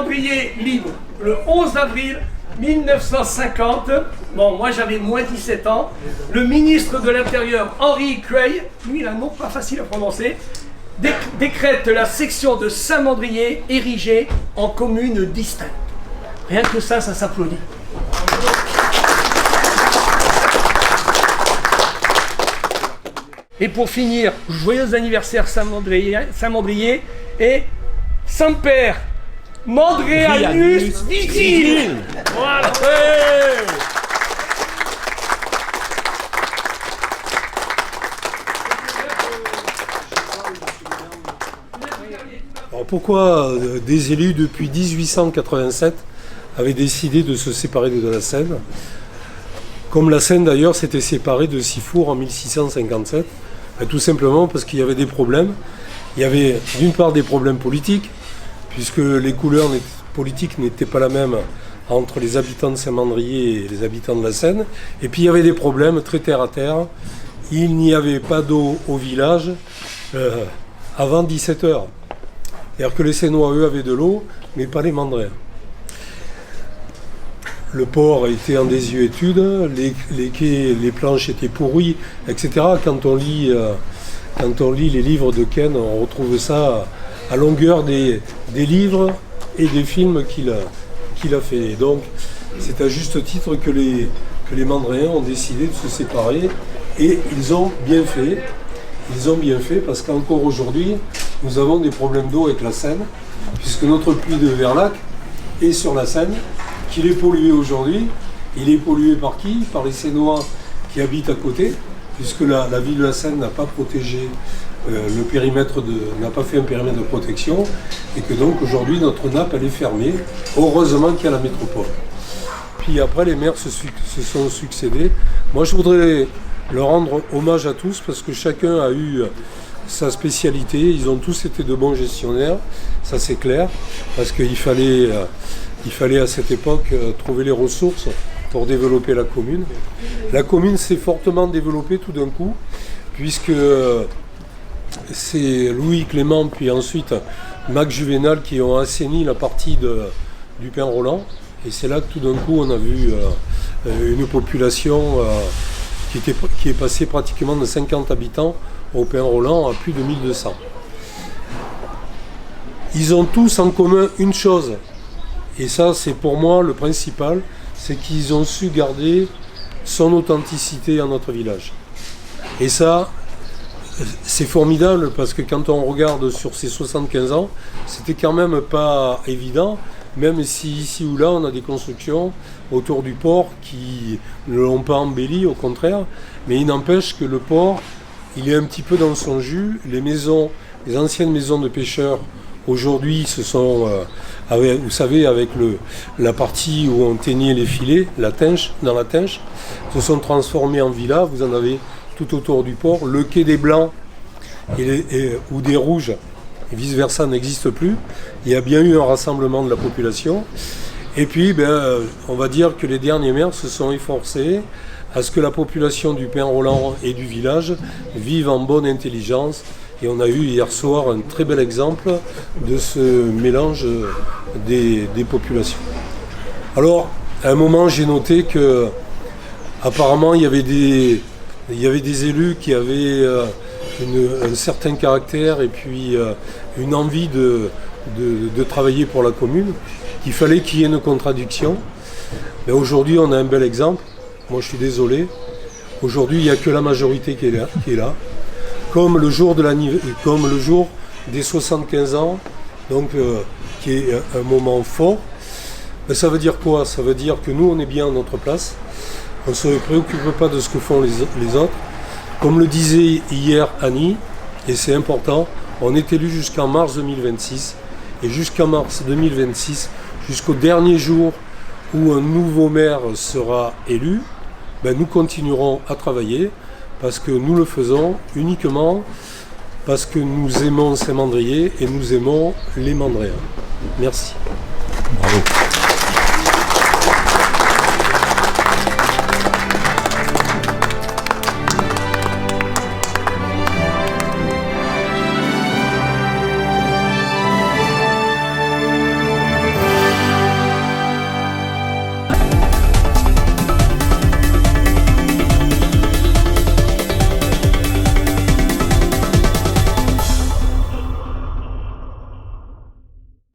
Saint-Mandrier libre, le 11 avril 1950, bon, moi j'avais moins 17 ans, le ministre de l'Intérieur, Henri Cueil, lui il a un nom pas facile à prononcer, décrète la section de Saint-Mandrier érigée en commune distincte. Rien que ça s'applaudit. Et pour finir, joyeux anniversaire Saint-Mandrier et Saint-Père Mandrianus Vigile. Voilà. Alors pourquoi des élus depuis 1887 avaient décidé de se séparer de la Seine? Comme la Seine d'ailleurs s'était séparée de Sifour en 1657, tout simplement parce qu'il y avait des problèmes. Il y avait d'une part des problèmes politiques, puisque les couleurs politiques n'étaient pas la même entre les habitants de Saint-Mandrier et les habitants de la Seine. Et puis il y avait des problèmes très terre à terre. Il n'y avait pas d'eau au village avant 17h. C'est-à-dire que les Sénois, eux, avaient de l'eau, mais pas les Mandréens. Le port était en désuétude, les quais, les planches étaient pourries, etc. Quand on lit les livres de Ken, on retrouve ça à longueur des livres et des films qu'il a fait. Et donc, c'est à juste titre que les Mandréens ont décidé de se séparer, et ils ont bien fait. Ils ont bien fait parce qu'encore aujourd'hui, nous avons des problèmes d'eau avec la Seine, puisque notre puits de Verlac est sur la Seine, qu'il est pollué aujourd'hui. Il est pollué par qui? Par les Sénois qui habitent à côté, puisque la ville de la Seine n'a pas protégé le périmètre n'a pas fait un périmètre de protection, et que donc aujourd'hui notre nappe elle est fermée. Heureusement qu'il y a la métropole. Puis après les maires se sont succédés. Moi je voudrais leur rendre hommage à tous parce que chacun a eu sa spécialité. Ils ont tous été de bons gestionnaires, ça c'est clair, parce qu'il fallait à cette époque trouver les ressources pour développer la commune. La commune s'est fortement développée tout d'un coup, puisque c'est Louis Clément puis ensuite Mac Juvénal qui ont assaini la partie du Pin-Roland. Et c'est là que tout d'un coup on a vu une population qui est passée pratiquement de 50 habitants au Pin-Roland à plus de 1200. Ils ont tous en commun une chose, et ça c'est pour moi le principal, c'est qu'ils ont su garder son authenticité à notre village. Et ça, c'est formidable parce que quand on regarde sur ces 75 ans, c'était quand même pas évident, même si ici ou là on a des constructions autour du port qui ne l'ont pas embelli, au contraire, mais il n'empêche que le port, il est un petit peu dans son jus. Les anciennes maisons de pêcheurs, aujourd'hui, ce sont, vous savez, avec la partie où on teignait les filets, dans la Tinche, se sont transformées en villas. Vous en avez tout autour du port. Le quai des Blancs ou des Rouges, et vice-versa, n'existe plus. Il y a bien eu un rassemblement de la population. Et puis, on va dire que les derniers maires se sont efforcés à ce que la population du Pin-Roland et du village vive en bonne intelligence. Et on a eu hier soir un très bel exemple de ce mélange des populations. Alors, à un moment, j'ai noté que apparemment il y avait des élus qui avaient un certain caractère et puis une envie de travailler pour la commune, qu'il fallait qu'il y ait une contradiction. Mais aujourd'hui, on a un bel exemple. Moi, je suis désolé. Aujourd'hui, il n'y a que la majorité qui est là. Comme le jour des 75 ans, donc qui est un moment fort. Mais ça veut dire quoi? Ça veut dire que nous, on est bien à notre place. On ne se préoccupe pas de ce que font les autres. Comme le disait hier Annie, et c'est important, on est élu jusqu'en mars 2026. Et jusqu'en mars 2026, jusqu'au dernier jour où un nouveau maire sera élu, nous continuerons à travailler parce que nous le faisons uniquement parce que nous aimons Saint-Mandrier et nous aimons les Mandréens. Merci. Bravo.